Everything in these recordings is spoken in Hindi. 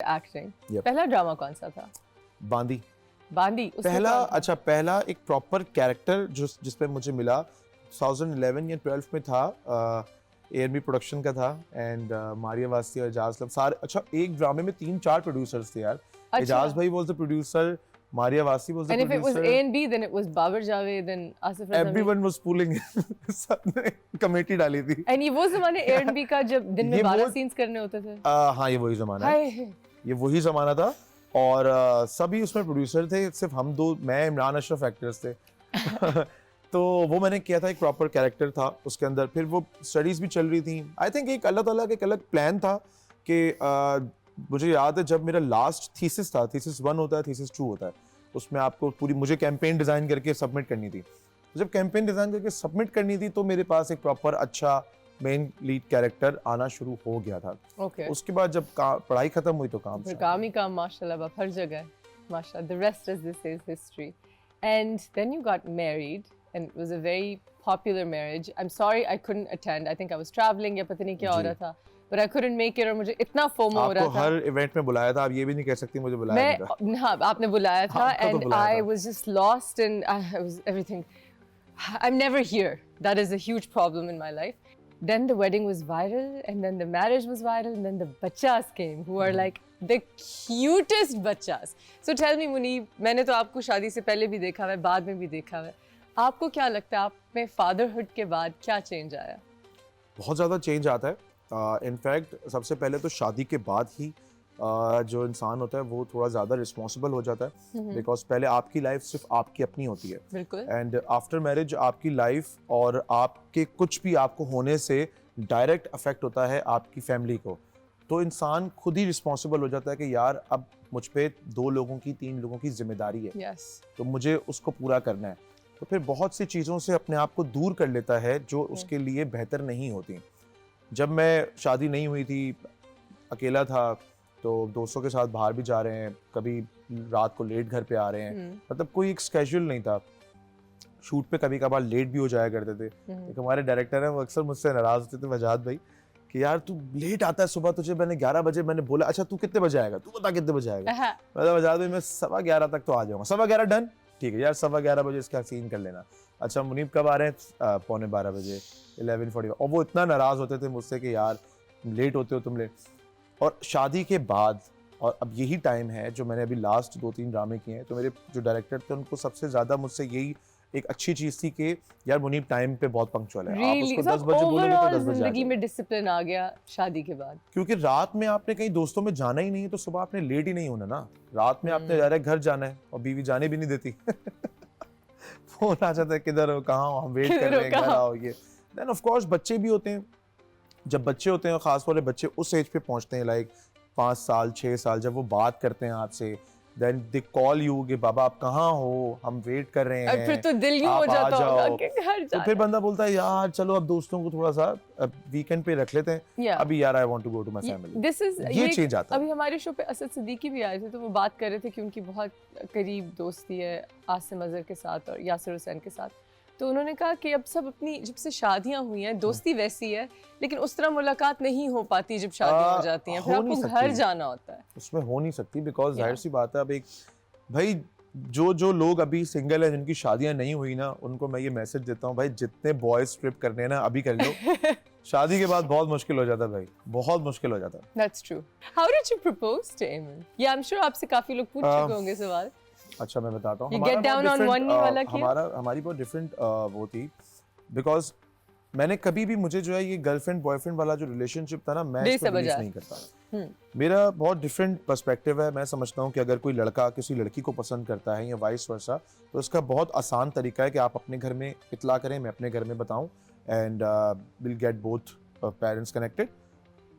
एक्टिंग। Yep. पहला ड्रामा कौन सा था? बांदी। बांदी। उसमें पहला कौन था? अच्छा पहला एक प्रॉपर कैरेक्टर जिसपे मुझे मिला 2011 या 12 में था, ANB प्रोडक्शन का था एंड मारिया वास्ती और एजाज लब सारे। अच्छा एक ड्रामे में 3-4 प्रोड्यूसर्स थे यार। अच्छा। एजाज भाई was the producer, Maria Vasi was the And if it was producer. A and B, then it was Babar Javed, then Asif Raza. Everyone was pulling सबने कमेटी डाली थी। And ये वो ज़माने A and B का जब दिन में 12 सीन्स करने होते थे। हाँ ये वही ज़माना है। ये वही ज़माना था और सभी उसमें प्रोड्यूसर थे, सिर्फ हम दो, मैं इमरान अशरफ एक्टर्स थे। तो वो मैंने किया था, एक प्रॉपर कैरेक्टर था उसके अंदर। फिर वो स्टडीज भी चल रही थी। आई थिंक एक अल्लाह ताला का एक अलग प्लान था कि मुझे याद है जब मेरा लास्ट थीसिस था, थीसिस 1 होता है, थीसिस 2 होता है, उसमें आपको पूरी मुझे कैंपेन डिज़ाइन करके सबमिट करनी थी। जब कैंपेन डिज़ाइन करके सबमिट करनी थी तो मेरे पास एक प्रॉपर अच्छा मेन लीड कैरेक्टर आना शुरू हो गया था। Okay. उसके बाद जब पढ़ाई खत्म हुई तो काम फिर काम ही काम माशाल्लाह अब हर जगह माशाल्लाह। The rest as this is history. And then you got married and it was a very popular marriage. I'm sorry I couldn't attend. I think I was traveling या पता नहीं क्या हो रहा था। But I couldn't make it और मुझे इतना फोमो हो रहा था। आपको हर इवेंट में बुलाया था, आप ये भी नहीं कह सकती मुझे बुलाया नहीं था। हाँ आपने बुलाया था and बुलाया I था। was just lost and I was everything. I'm never here. That is a huge problem in my life. Then the wedding was viral and then the marriage was viral and then the bachas came who are like the cutest bachas. So tell me Muneeb, मैंने तो आपको शादी से पहले भी देखा है, बाद में भी देखा है। आपको क्या लगता है आप में फादरहुड के बाद क्या चेंज आया? बहुत ज़्यादा चेंज आता है। इनफैक्ट सबसे पहले तो शादी के बाद ही जो इंसान होता है वो थोड़ा ज़्यादा रिस्पॉन्सिबल हो जाता है, बिकॉज पहले आपकी लाइफ सिर्फ आपकी अपनी होती है। बिल्कुल। एंड आफ्टर मैरिज आपकी लाइफ और आपके कुछ भी आपको होने से डायरेक्ट अफेक्ट होता है आपकी फैमिली को। तो इंसान खुद ही रिस्पॉन्सिबल हो जाता है कि यार अब मुझ पे 2 लोगों की 3 लोगों की जिम्मेदारी है। Yes. तो मुझे उसको पूरा करना है। तो फिर बहुत सी चीज़ों से अपने आप को दूर कर लेता है जो उसके लिए बेहतर नहीं होती। जब मैं शादी नहीं हुई थी, अकेला था, तो दोस्तों के साथ बाहर भी जा रहे हैं, कभी रात को लेट घर पे आ रहे हैं, मतलब कोई एक स्केड्यूल नहीं था। शूट पे कभी कभार लेट भी हो जाया करते थे। एक हमारे डायरेक्टर हैं वो अक्सर मुझसे नाराज होते थे, वजाद भाई, कि यार तू लेट आता है सुबह, तुझे मैंने 11 बजे मैंने बोला, अच्छा तू कितने बजे आएगा, तू बता कितने बजे आएगा। मतलब वजाद भाई मैं 11:15 तक तो आ जाऊंगा। 11:15 डन, ठीक है यार 11:15 बजे इसका सीन कर लेना। अच्छा मुनीब कब आ रहे हैं? 11:15 बजे, 11:45। और वो इतना नाराज होते थे मुझसे कि यार लेट होते हो तुम लेट। और शादी के बाद और अब यही टाइम है जो मैंने अभी लास्ट 2-3 ड्रामे किए हैं, तो मेरे जो डायरेक्टर थे उनको सबसे ज्यादा मुझसे यही एक अच्छी चीज थी कि यार मुनीब टाइम पे बहुत पंक्चुअल है। आप उसको 10 बजे बोलोगे तो 10 बजे जिंदगी में डिसिप्लिन आ गया शादी के बाद। क्योंकि रात में आपने कहीं दोस्तों में जाना ही नहीं है तो सुबह आपने लेट ही नहीं होना ना। रात में आपने डायरेक्ट घर जाना है और बीवी जाने भी नहीं देती। फोन आ जाता है, किधर हो, कहाँ हो, हम वेट कर रहे हैं, घर आओ। ये देन ऑफ कोर्स बच्चे भी होते हैं। जब बच्चे होते हैं, खास तौर पे बच्चे उस एज पे पहुंचते हैं लाइक 5 साल 6 साल, जब वो बात करते हैं आपसे, देन दे कॉल यू कि बाबा आप कहाँ हो, हम वेट कर रहे हैं, फिर तो दिल यूं हो जाता होगा कि घर जाना। तो फिर बंदा बोलता है यार चलो अब दोस्तों को थोड़ा सा वीकेंड पे रख लेते हैं, अभी यार I want to go to my family. ये चेंज आता है। अभी हमारे शो पे असद सिद्दीकी भी आए थे, तो वो बात कर रहे थे कि उनकी बहुत करीब दोस्ती है आसिम अजहर के साथ और यासिर हुसैन के साथ। तो उन्होंने कहा कि अब सब अपनी, जब से शादियां हुई हैं दोस्ती वैसी है, लेकिन उस तरह मुलाकात नहीं हो पाती जब शादी हो जाती है, फिर आपको घर जाना होता है। उसमें हो नहीं सकती, बिकॉज जाहिर सी बात है। अब एक भाई जो लोग अभी सिंगल है, जिनकी शादियां नहीं हुई ना, उनको मैं ये मैसेज देता हूँ, भाई जितने बॉयज ट्रिप करने हैं ना अभी कर लो। शादी के बाद बहुत मुश्किल हो जाता है भाई, बहुत मुश्किल हो जाता है। That's true. How did you propose to Eamon? Yeah, I'm sure आपसे काफी लोग पूछ चुके होंगे सवाल। अच्छा मैं बताता हूँ। हमारी बहुत डिफरेंट वो थी, बिकॉज मैंने कभी भी, मुझे जो है ये गर्लफ्रेंड बॉयफ्रेंड वाला जो रिलेशनशिप था ना, मैं इसको बिलीव नहीं करता। मेरा बहुत डिफरेंट पर्सपेक्टिव है। मैं समझता हूँ कि अगर कोई लड़का किसी लड़की को पसंद करता है या वाइस वर्सा, तो इसका बहुत आसान तरीका है कि आप अपने घर में इतला करें, मैं अपने घर में बताऊँ, and will get both parents connected.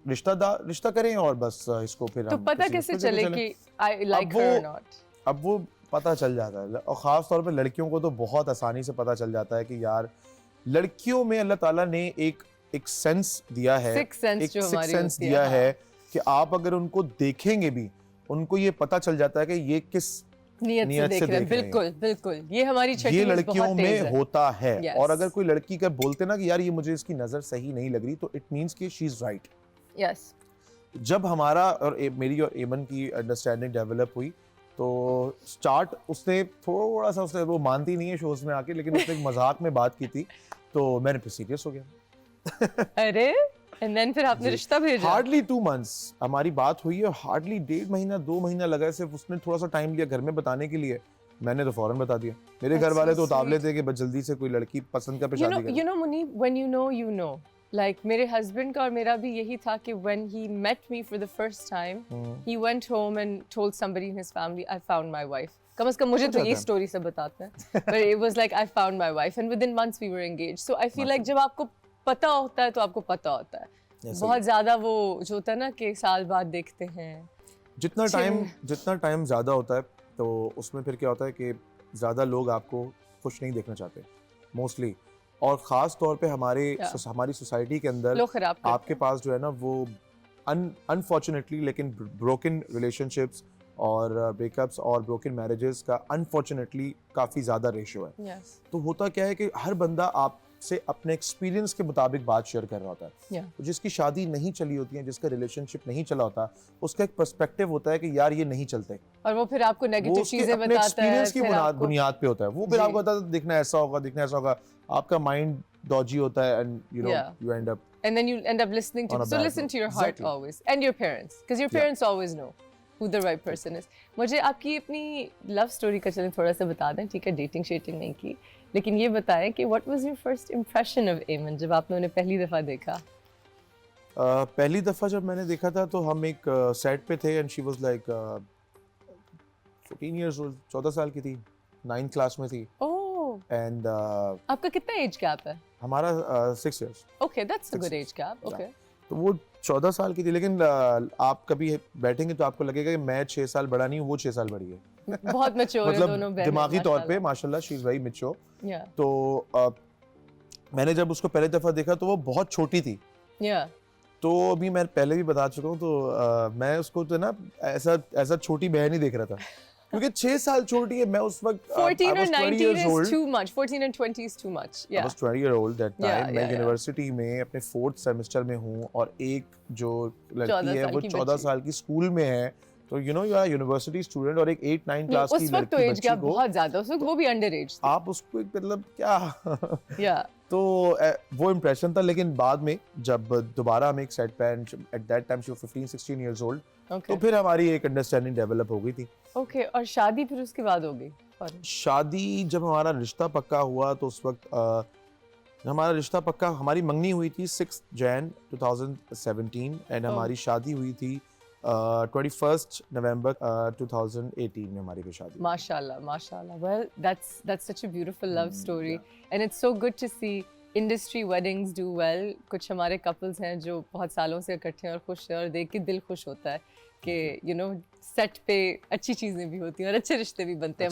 रिश्ता करें और बस इसको फिर तो पता कैसे चले कि आई लाइक हर और नॉट? अब वो पता चल जाता है, और ख़ास तौर पे लड़कियों को तो बहुत आसानी से पता चल जाता है कि यार लड़कियों में अल्लाह ताला ने एक सेंस दिया है, एक सेंस दिया है कि आप अगर उनको देखेंगे भी, उनको ये पता चल जाता है कि ये किस नियत से देख रहे हैं। बिल्कुल बिल्कुल, ये हमारी छठी ये लड़कियों में होता है। yes. और अगर कोई लड़की का बोलते ना कि यार ये मुझे इसकी नजर सही नहीं लग रही, तो इट मींस कि शी इज राइट। यस। जब हमारा और मेरी और एमन की अंडरस्टैंडिंग डेवलप हुई तो स्टार्ट उसने थोड़ा सा, उसने वो मानती नहीं है शोज में आके, लेकिन उसने एक मजाक में बात की थी तो मैंने फिर सीरियस हो गया। अरे एंड देन फिर आपने जी। रिश्ता भेजा? हार्डली 2 months हमारी बात हुई है, हार्डली 1.5 महीना 2 महीना लगा है, सिर्फ उसने थोड़ा सा टाइम लिया घर में बताने के लिए, मैंने तो फौरन बता दिया। मेरे घर वाले तो उतावले थे कि बस जल्दी से कोई लड़की पसंद कर पे शादी कर। you know Munib, when you know like मेरे हस्बैंड का और मेरा भी यही था कि when he met me for the first time he went home and told somebody in his family I found my wife. कम से कम मुझे तो ये स्टोरी सब बताते हैं, but it was like I found my wife and within months we were engaged. So I feel like जब आपको पता होता है तो आपको पता होता है। बहुत ज्यादा वो जो होता है ना कि साल बाद देखते हैं, जितना टाइम ज्यादा होता है तो उसमें फिर क्या होता है कि ज्यादा लोग आपको खुश नहीं देखना चाहते मोस्टली, और ख़ास तौर पे हमारी सोसाइटी के अंदर लोग खराब करते आपके पास जो है ना वो अनफॉर्चुनेटली, लेकिन ब्रोकन रिलेशनशिप्स और ब्रेकअप्स और ब्रोकन मैरिजेस का अनफॉर्चुनेटली काफ़ी ज़्यादा रेशियो है। yes. तो होता क्या है कि हर बंदा आपसे अपने एक्सपीरियंस के मुताबिक बात शेयर कर रहा होता है। yeah. तो जिसकी शादी नहीं चली होती है, जिसका रिलेशनशिप नहीं चला होता, उसका एक पर्सपेक्टिव होता है कि यार ये नहीं चलते, और वो फिर आपको नेगेटिव चीजें बताता है, एक्सपीरियंस की फिर आपको बुनियाद पे होता है वो, फिर आपको बताता है देखना ऐसा होगा, आपका माइंड डॉजी होता है and you know you and up and then you end up listening to On a so bad listen note. to your heart Exactly. always and your parents because your parents always know who the right person is. मुझे आपकी अपनी लव स्टोरी का चलें थोड़ा सा बता दें, ठीक है, डेटिंग शेटिंग नहीं की, लेकिन ये बताएं कि what was your first impression of एमन जब आपने उन्हें पहली दफा देखा? पहली दफा जब मैंने देखा था तो हम एक सेट पे थे and she was like 14 years old, 14 साल की थी, 9th क्लास में थी ओह, एंड आपका कितना एज गैप है? हमारा 6 years। Okay, that's a good age gap. Okay, तो वो 14 साल की थी, लेकिन आप कभी बैठेंगे तो आपको लगेगा कि मैं 6 साल बड़ा नहीं हूँ, वो 6 साल बड़ी है। बहुत मैच्योर है दोनों बहनें, दिमागी तौर पे माशाल्लाह शी इज वेरी मैच्योर। या तो मैंने जब उसको पहली दफा देखा तो वो बहुत छोटी थी, या तो अभी मैं पहले भी बता चुका हूँ, तो मैं उसको तो ना ऐसा छोटी बहन ही देख रहा था, क्योंकि 6 साल छोटी है। मैं उस वक्त 14 I or was 20 19 years is old. too much. 14 and 20 is too much. I Yeah. was 20 year old that time. Yeah, मैं yeah. यूनिवर्सिटी में अपने 4th सेमेस्टर में हूँ और एक जो 14 लड़की है साल वो की 14 बच्ची। साल की स्कूल में है, तो you know you are university student और एक 8-9 क्लास की उस वक्त तो लड़की एज बच्ची गैप को बहुत ज्यादा, उस वक्त वो भी अंडर एज थी। आप उसको एक मतलब क्या या तो वो इम्प्रेशन था। लेकिन बाद में जब दोबारा हम एक सेट पे, at that time she was 15-16 years old, okay तो फिर हमारी एक अंडरस्टैंडिंग डेवलप हो गई थी। ओके, और शादी फिर उसके बाद हो गई? शादी जब हमारा रिश्ता पक्का हुआ तो उस वक्त हमारा रिश्ता पक्का, हमारी मंगनी हुई थी 6 Jan 2017 एंड हमारी शादी हुई थी 21 November 2018 में हमारी भी शादी। माशाल्लाह माशाल्लाह। Well that's such a beautiful love story and it's so good to see industry weddings do well. कुछ हमारे कपल्स हैं जो बहुत सालों से इकट्ठे हैं और खुश हैं, और देख के दिल खुश होता है कि यू नो सेट पे अच्छी चीजें भी होती हैं और अच्छे रिश्ते भी बनते हैं।